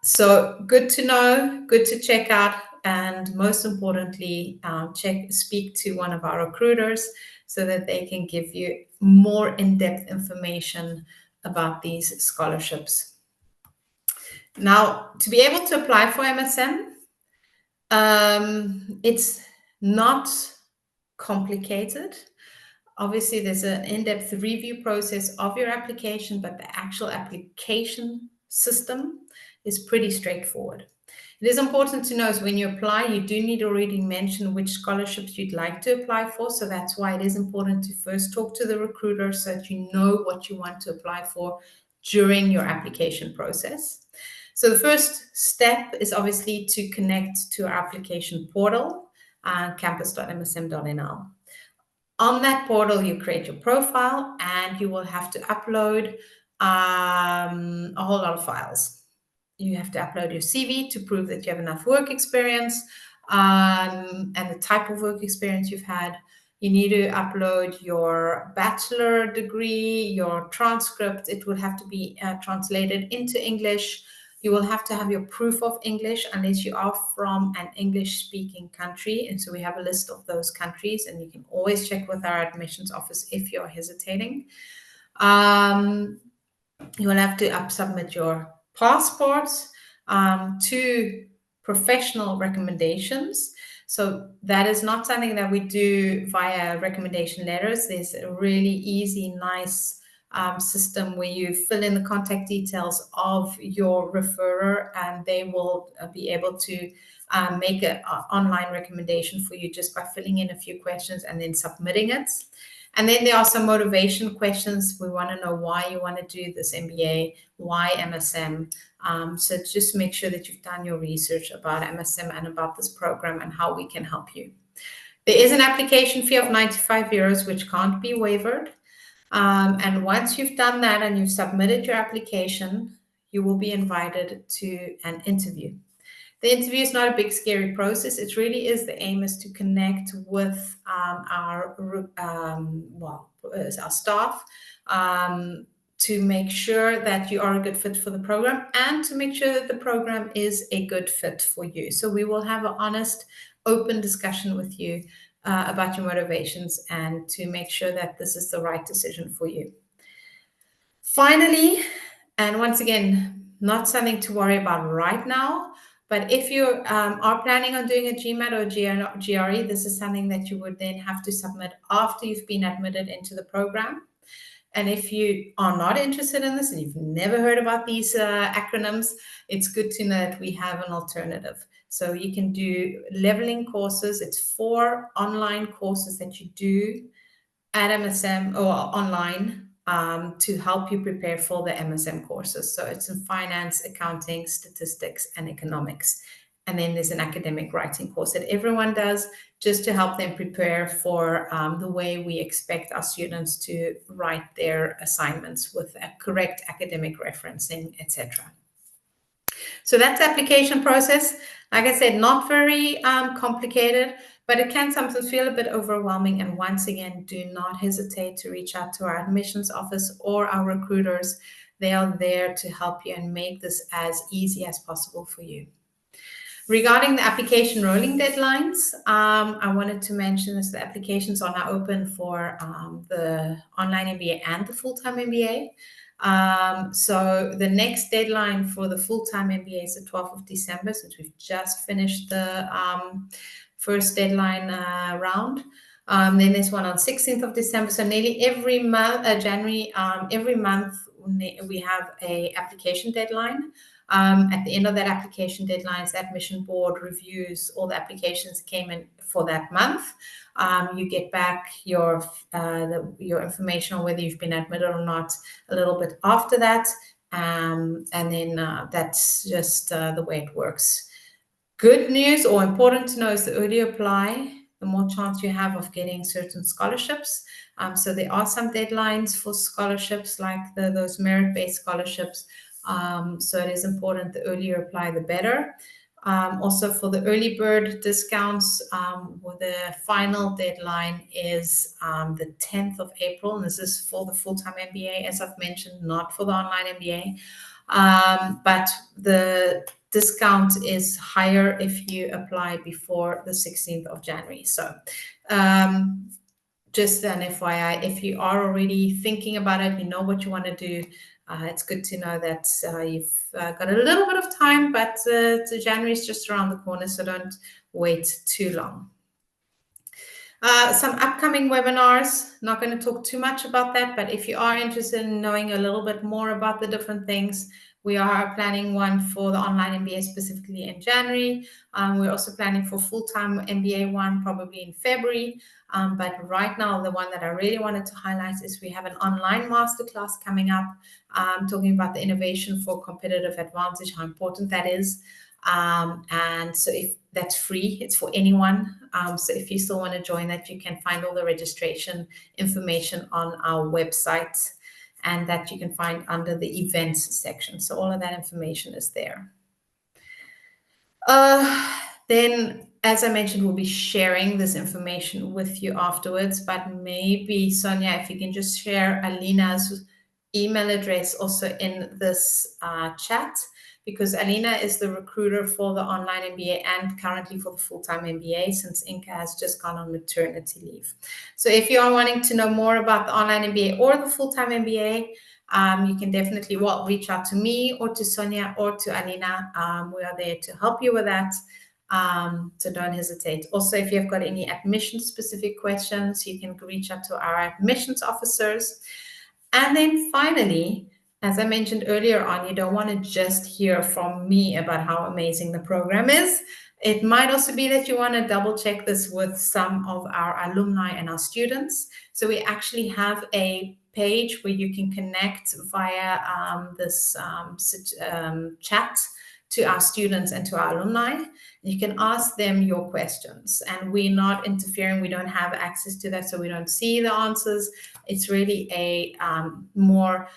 So good to know, good to check out, and most importantly, speak to one of our recruiters so that they can give you more in-depth information about these scholarships. Now, to be able to apply for MSM, it's not complicated. Obviously, there's an in-depth review process of your application, but the actual application system is pretty straightforward. It is important to know is when you apply, you do need to already mention which scholarships you'd like to apply for. So that's why it is important to first talk to the recruiter so that you know what you want to apply for during your application process. So the first step is obviously to connect to our application portal, campus.msm.nl. On that portal, you create your profile and you will have to upload a whole lot of files. You have to upload your CV to prove that you have enough work experience and the type of work experience you've had. You need to upload your bachelor degree, your transcript. It will have to be translated into English. You will have to have your proof of English unless you are from an English-speaking country. And so we have a list of those countries, and you can always check with our admissions office if you're hesitating. You will have to submit your passports, 2 professional recommendations. So that is not something that we do via recommendation letters. There's a really easy, nice system where you fill in the contact details of your referrer, and they will be able to make an online recommendation for you just by filling in a few questions and then submitting it. And then there are some motivation questions. We want to know why you want to do this MBA, why MSM. So just make sure that you've done your research about MSM and about this program and how we can help you. There is an application fee of 95 euros, which can't be waived. And once you've done that and you've submitted your application, you will be invited to an interview. The interview is not a big, scary process. It really is, the aim is to connect with our staff to make sure that you are a good fit for the program and to make sure that the program is a good fit for you. So we will have an honest, open discussion with you about your motivations and to make sure that this is the right decision for you. Finally, and once again, not something to worry about right now, but if you are planning on doing a GMAT or GRE, this is something that you would then have to submit after you've been admitted into the program. And if you are not interested in this and you've never heard about these acronyms, it's good to know that we have an alternative. So you can do leveling courses. It's 4 online courses that you do at MSM or online to help you prepare for the MSM courses. So it's in finance, accounting, statistics, and economics. And then there's an academic writing course that everyone does just to help them prepare for the way we expect our students to write their assignments with a correct academic referencing, etc. So that's the application process. Like I said, not very complicated, but it can sometimes feel a bit overwhelming. And once again, do not hesitate to reach out to our admissions office or our recruiters. They are there to help you and make this as easy as possible for you. Regarding the application rolling deadlines, I wanted to mention this, the applications are now open for the online MBA and the full-time MBA. So the next deadline for the full-time MBA is the 12th of December, since we've just finished the first deadline round. Then there's one on 16th of December. So nearly every month, January, every month we have a application deadline. At the end of that application deadline, the admission board reviews all the applications came in for that month. You get back your information on whether you've been admitted or not a little bit after that. And then that's just the way it works. Good news, or important to know, is the earlier you apply, the more chance you have of getting certain scholarships. So there are some deadlines for scholarships, like those merit-based scholarships. So it is important, the earlier you apply, the better. Also for the early bird discounts, the final deadline is the 10th of April. And this is for the full-time MBA, as I've mentioned, not for the online MBA. But the discount is higher if you apply before the 16th of January. So just an FYI, if you are already thinking about it, you know what you want to do, it's good to know that you've got a little bit of time, but January is just around the corner, so don't wait too long. Some upcoming webinars, not going to talk too much about that, but if you are interested in knowing a little bit more about the different things, we are planning one for the online MBA specifically in January. We're also planning for full-time MBA one probably in February. But right now, the one that I really wanted to highlight is we have an online masterclass coming up, talking about the innovation for competitive advantage, how important that is. And so if that's free, it's for anyone. So if you still want to join that, you can find all the registration information on our website, and that you can find under the events section. So all of that information is there. Then, as I mentioned, we'll be sharing this information with you afterwards, but maybe, Sonia, if you can just share Alina's email address also in this chat, because Alina is the recruiter for the online MBA and currently for the full-time MBA, since Inka has just gone on maternity leave. So if you are wanting to know more about the online MBA or the full-time MBA, you can definitely reach out to me or to Sonia or to Alina. We are there to help you with that. So don't hesitate. Also, if you've got any admission specific questions, you can reach out to our admissions officers. And then finally, as I mentioned earlier on, you don't want to just hear from me about how amazing the program is. It might also be that you want to double check this with some of our alumni and our students. So we actually have a page where you can connect via this chat to our students and to our alumni. You can ask them your questions, and we're not interfering. We don't have access to that, so we don't see the answers. It's really a more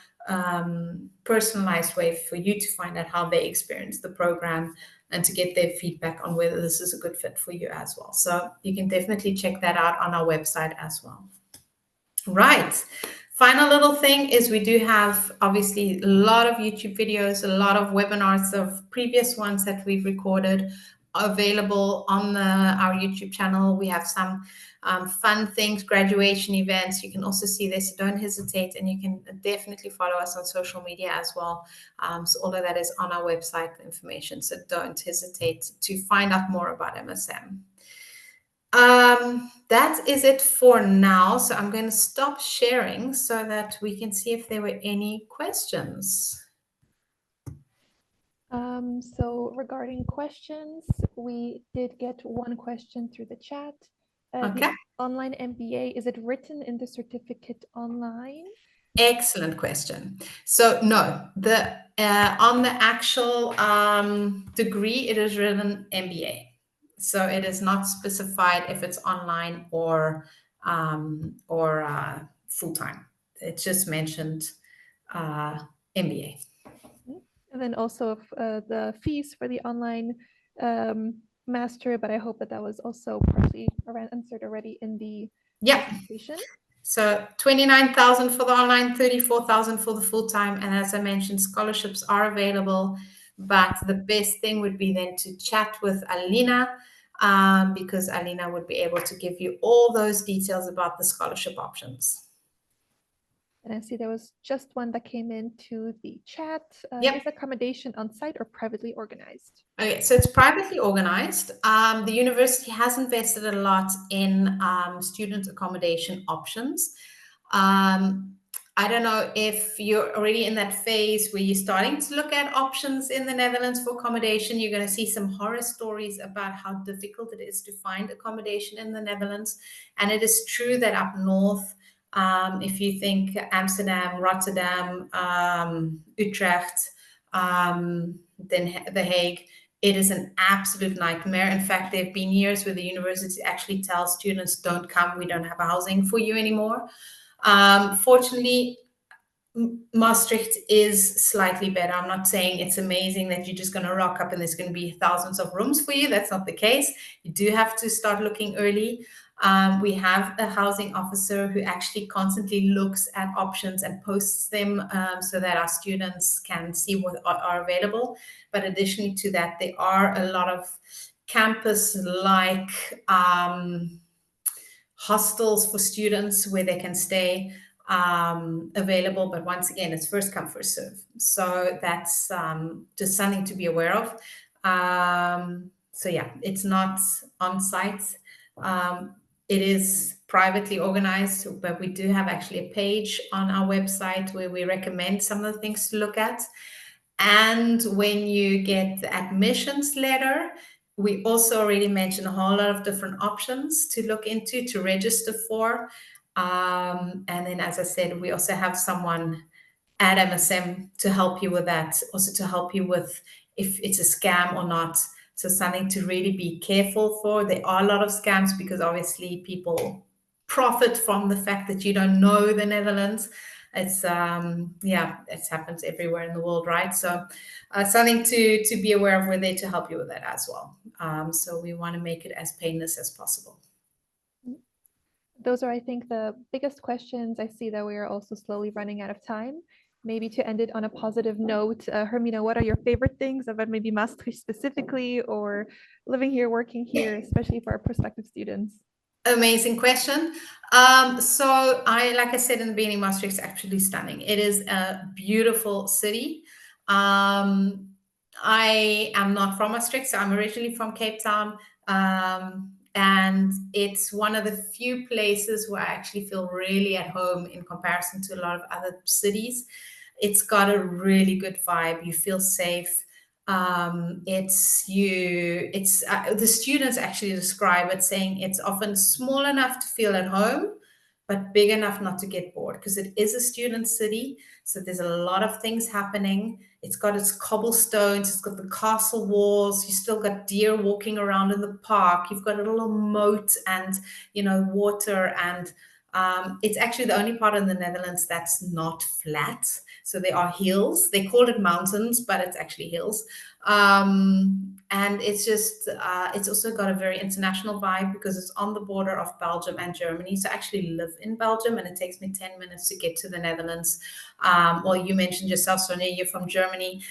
personalized way for you to find out how they experience the program and to get their feedback on whether this is a good fit for you as well. So you can definitely check that out on our website as well. Right. Final little thing is we do have obviously a lot of YouTube videos, a lot of webinars of previous ones that we've recorded available on our YouTube channel. We have some fun things, graduation events. You can also see this. Don't hesitate, and you can definitely follow us on social media as well. So all of that is on our website information. So don't hesitate to find out more about MSM. That is it for now. So I'm going to stop sharing so that we can see if there were any questions. So regarding questions, we did get one question through the chat. Okay. The online MBA, is it written in the certificate online? Excellent question. So no, on the actual degree, it is written MBA. So it is not specified if it's online or full-time. It's just mentioned MBA. And then also the fees for the online master, but I hope that was also partly answered already in the presentation. So 29,000 for the online, 34,000 for the full-time. And as I mentioned, scholarships are available, but the best thing would be then to chat with Alina, because Alina would be able to give you all those details about the scholarship options. And I see there was just one that came into the chat. Is accommodation on site or privately organized? Okay, so it's privately organized. The university has invested a lot in student accommodation options. I don't know if you're already in that phase where you're starting to look at options in the Netherlands for accommodation. You're going to see some horror stories about how difficult it is to find accommodation in the Netherlands. And it is true that up north, if you think Amsterdam, Rotterdam, Utrecht, then The Hague, it is an absolute nightmare. In fact, there have been years where the university actually tells students, don't come, we don't have housing for you anymore. Fortunately, Maastricht is slightly better. I'm not saying it's amazing that you're just going to rock up and there's going to be thousands of rooms for you. That's not the case. You do have to start looking early. We have a housing officer who actually constantly looks at options and posts them so that our students can see what are available. But additionally to that, there are a lot of campus-like hostels for students where they can stay available. But once again, it's first come, first serve. So that's just something to be aware of. So yeah, it's not on site. It is privately organized, but we do have actually a page on our website where we recommend some of the things to look at. And when you get the admissions letter, we also already mentioned a whole lot of different options to look into, to register for. And then, as I said, we also have someone at MSM to help you with that, also to help you with if it's a scam or not. So something to really be careful for. There are a lot of scams because obviously people profit from the fact that you don't know the Netherlands. It's it happens everywhere in the world, right? So something to be aware of. We're there to help you with that as well. So we want to make it as painless as possible. Those are, I think, the biggest questions. I see that we are also slowly running out of time. Maybe to end it on a positive note, Hermina, what are your favorite things about maybe Maastricht specifically, or living here, working here, especially for our prospective students? Amazing question. So like I said in the beginning, Maastricht is actually stunning. It is a beautiful city. I am not from Maastricht, so I'm originally from Cape Town. And it's one of the few places where I actually feel really at home in comparison to a lot of other cities. It's got a really good vibe. You feel safe. The students actually describe it saying it's often small enough to feel at home, but big enough not to get bored, because it is a student city. So there's a lot of things happening. It's got its cobblestones, it's got the castle walls, you still got deer walking around in the park, you've got a little moat and water, and it's actually the only part in the Netherlands that's not flat. So there are hills. They call it mountains, but it's actually hills. And it's also got a very international vibe because it's on the border of Belgium and Germany. So I actually live in Belgium, and it takes me 10 minutes to get to the Netherlands. Well, you mentioned yourself, Sonia, you're from Germany.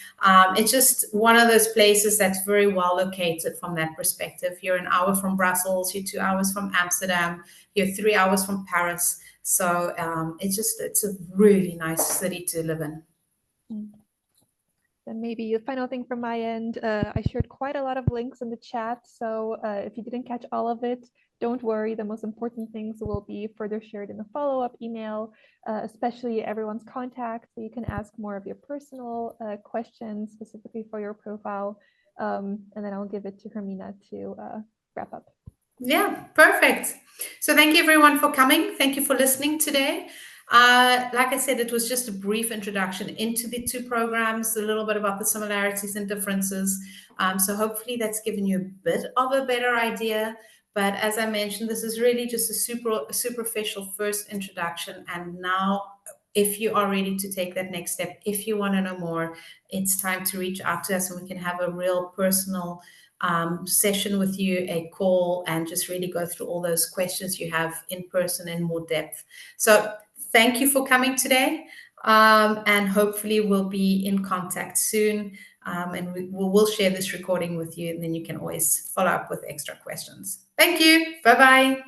It's just one of those places that's very well located from that perspective. You're an hour from Brussels, you're 2 hours from Amsterdam, you're 3 hours from Paris. So it's a really nice city to live in. Then maybe the final thing from my end, I shared quite a lot of links in the chat. So if you didn't catch all of it, don't worry. The most important things will be further shared in the follow-up email, especially everyone's contact. So you can ask more of your personal questions specifically for your profile. And then I'll give it to Hermina to wrap up. Yeah, perfect. So thank you everyone for coming. Thank you for listening today. Like I said, it was just a brief introduction into the two programs, a little bit about the similarities and differences. So hopefully that's given you a bit of a better idea. But as I mentioned, this is really just a superficial first introduction. And now, if you are ready to take that next step, if you want to know more, it's time to reach out to us and we can have a real personal session with you, a call, and just really go through all those questions you have in person in more depth. So thank you for coming today, and hopefully we'll be in contact soon, and we'll share this recording with you, and then you can always follow up with extra questions. Thank you. Bye-bye.